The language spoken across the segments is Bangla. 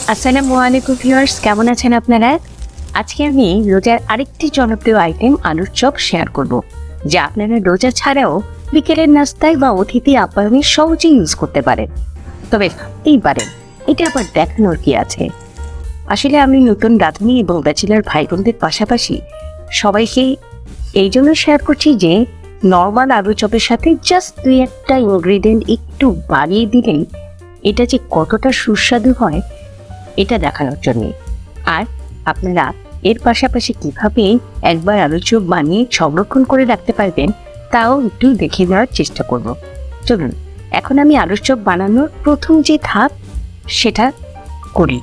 আসসালামু আলাইকুম ভিউয়ার্স, কেমন আছেন আপনারা? আজকে আমি রোজার আরেকটি জনপ্রিয় আইটেম আলুর চপ শেয়ার করব, যা আপনারা রোজা ছাড়াও বিকেলের নাস্তায় বা অতিথি আপ্যায়নে সহজেই ইউজ করতে পারেন। তবে ভাবতেই পারেন, এটা আবার দেখানোর কি আছে? আসলে আমি নতুন রাঁধুনি এবং ব্যাচেলার ভাই বোনদের পাশাপাশি সবাইকে এই জন্য শেয়ার করছি যে নর্মাল আলু চপের সাথে জাস্ট দুই একটা ইনগ্রিডিয়েন্ট একটু বাড়িয়ে দিলেই এটা যে কতটা সুস্বাদু হয় এটা দেখানোর জন্য। আর আপনারা এর পাশাপাশি কিভাবে একবার আলু চপ বানিয়ে সংরক্ষণ করে রাখতে পারবেন তাও একটু দেখে নেওয়ার চেষ্টা করব। চলুন এখন আমি আলুর চপ বানানোর প্রথম যে ধাপ সেটা করি।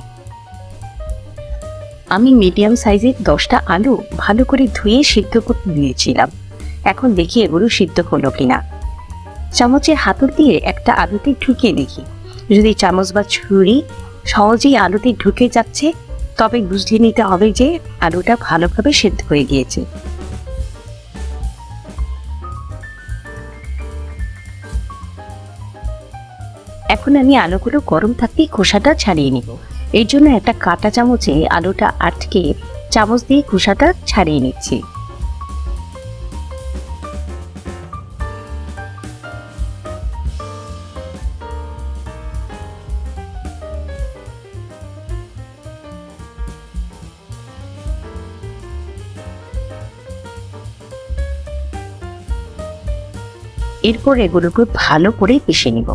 আমি মিডিয়াম সাইজের 10টা আলু ভালো করে ধুয়ে সিদ্ধ করতে দিয়েছিলাম। এখন দেখি এগুলো সিদ্ধ হলো কিনা। চামচের হাতল দিয়ে একটা আলুতে ঢুকিয়ে দেখি, যদি চামচ বা ছুরি সহজেই আলুতে ঢুকে যাচ্ছে তবে বুঝে নিতে হবে যে আলুটা ভালোভাবে সেদ্ধ হয়ে গিয়েছে। এখন আমি আলুগুলো গরম থাকতেই খোসাটা ছাড়িয়ে নিব। এর জন্য একটা কাঁটা চামচে আলুটা আটকে চামচ দিয়ে খোসাটা ছাড়িয়ে নিচ্ছি। এরপর এগুলোকে ভালো করে পিষে নিব।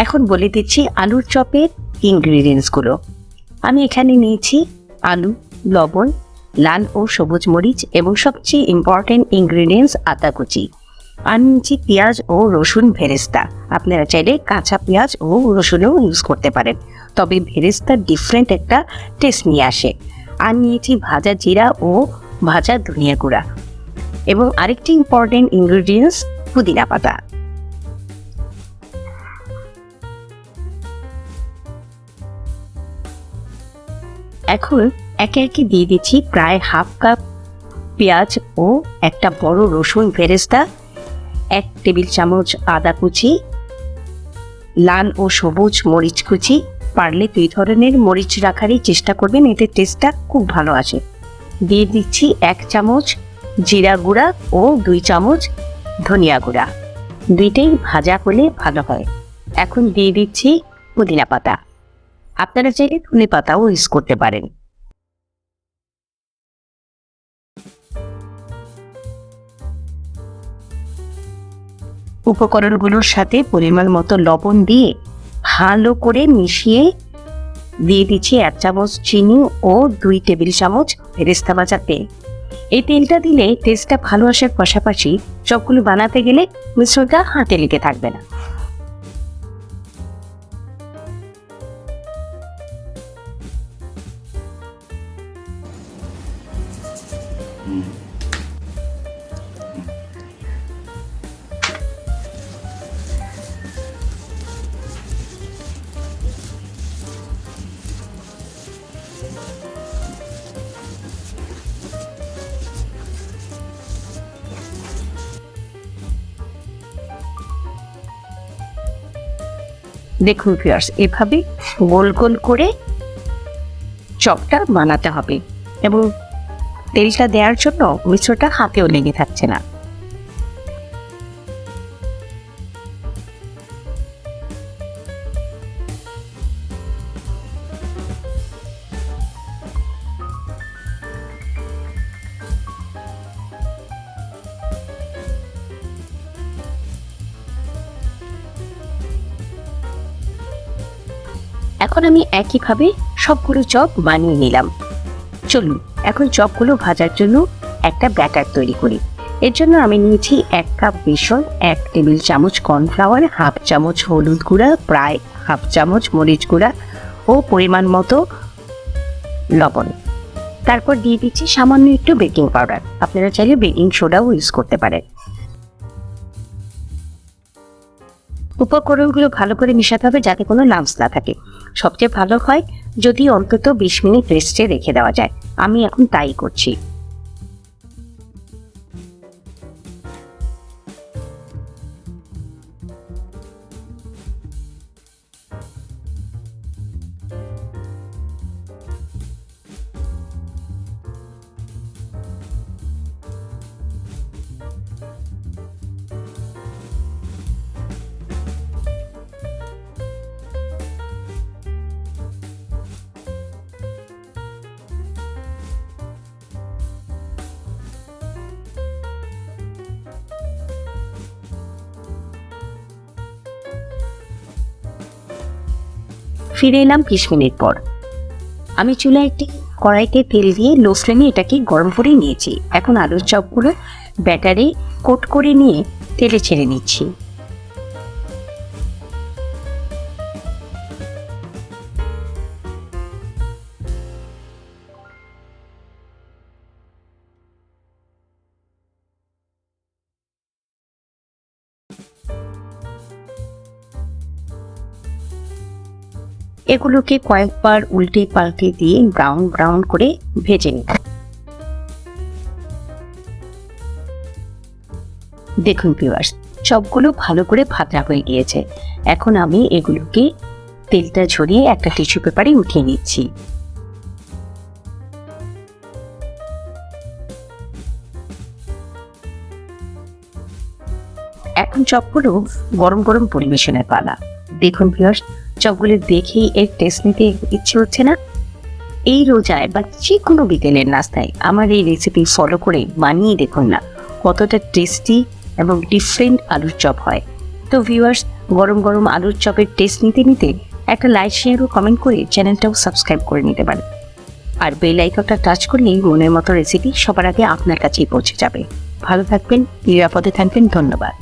এখন বলে দিচ্ছি আলুর চপের ইনগ্রিডিয়েন্টসগুলো। আমি এখানে নিয়েছি আলু, লবণ, লাল ও সবুজ মরিচ এবং সবচেয়ে ইম্পর্টেন্ট ইনগ্রিডিয়েন্টস আদা কুচি। আর নিয়েছি পেঁয়াজ ও রসুন ভেরেস্তা। আপনারা চাইলে কাঁচা পেঁয়াজ ও রসুনও ইউজ করতে পারেন, তবে ভেরেস্তার ডিফারেন্ট একটা টেস্ট নিয়ে আসে। আর নিয়েছি ভাজা জিরা ও ভাজা ধনিয়া গুঁড়া এবং আরেকটি ইম্পর্টেন্ট ইনগ্রিডিয়েন্টস পুদিনা পাতা। এখন একে একে দিয়ে দিচ্ছি প্রায় হাফ কাপ পেঁয়াজ ও একটা বড় রসুন ভেরেস্তা, 1 টেবিল চামচ আদা কুচি, লাল ও সবুজ মরিচ কুচি। পারলে 2 ধরনের মরিচ রাখারই চেষ্টা করবেন, এতে টেস্টটা খুব ভালো আসে। দিয়ে দিচ্ছি 1 চামচ জিরা গুঁড়া ও 2 চামচ ধনিয়া গুঁড়া। দুইটাই ভাজা হলে ভালো হয়। এখন দিয়ে দিচ্ছি পুদিনা পাতা। আপনারা চাইলে ধনে পাতাও ইউজ করতে পারেন। উপকরণগুলোর সাথে পরিমাণ মতো লবণ দিয়ে ভালো করে মিশিয়ে দিয়ে দিচ্ছি 1 চামচ চিনি ও 2 টেবিল চামচ বেরেস্তা ভাজা তেল। এই তেলটা দিলে টেস্টটা ভালো আসার পাশাপাশি চপগুলো বানাতে গেলে মিশ্রণটা হাতে লেগে থাকবে না। দেখুন ভিউয়ার্স, এভাবে গোল গোল করে চপটা বানাতে হবে এবং তেলটা দেওয়ার জন্য মিশ্রটা হাতেও লেগে থাকছে না। এখন আমি একইভাবে সবগুলো চপ বানিয়ে নিলাম। চলুন এখন চপগুলো ভাজার জন্য একটা ব্যাটার তৈরি করি। এর জন্য আমি নিয়েছি 1 কাপ বেসন, 1 টেবিল চামচ কর্নফ্লাওয়ার, হাফ চামচ হলুদ গুঁড়া, প্রায় হাফ চামচ মরিচ গুঁড়া ও পরিমাণ মতো লবণ। তারপর দিয়ে দিচ্ছি সামান্য একটু বেকিং পাউডার। আপনারা চাইলে বেকিং সোডাও ইউজ করতে পারেন। উপকরণগুলো ভালো করে মিশাতে হবে যাতে কোনো লাম্পস না থাকে। সবচেয়ে ভালো হয় যদি অন্তত 20 মিনিট রেস্টে রেখে দেওয়া যায়। আমি এখন তাই করছি। ফিরে এলাম 20 মিনিট পর। আমি চুলায় একটি কড়াইতে তেল দিয়ে লো ফ্লেমে এটাকে গরম করে নিয়েছি। এখন আলুর চপগুলো ব্যাটারে কোট করে নিয়ে তেলে ছেড়ে নিচ্ছি। এগুলোকে কয়েকবার উল্টে পাল্টে দিয়ে ব্রাউন ব্রাউন করে ভেজে নিই। দেখুন ভিউয়ার্স, সবগুলো ভালো করে ভাজা হয়ে গিয়েছে। এখন আমি এগুলোকে তেলটা ঝরিয়ে একটা টিস্যু পেপারে উঠিয়ে নিচ্ছি। এখন চপগুলো গরম গরম পরিবেশনের পালা। দেখুন ভিউয়ার্স, চপগুলো দেখেই এর টেস্ট নিতে ইচ্ছে হচ্ছে না? এই রোজায় বা যে কোনো বিকেলের নাস্তায় আমার এই রেসিপি ফলো করে বানিয়ে দেখুন না, কতটা টেস্টি এবং ডিফারেন্ট আলুর চপ হয়। তো ভিউয়ার্স, গরম গরম আলুর চপের টেস্ট নিতে নিতে একটা লাইক, শেয়ার ও কমেন্ট করে চ্যানেলটাও সাবস্ক্রাইব করে নিতে পারেন। আর বেল আইকনটা টাচ করলেই মনের মতো রেসিপি সবার আগে আপনার কাছেই পৌঁছে যাবে। ভালো থাকবেন, নিরাপদে থাকবেন। ধন্যবাদ।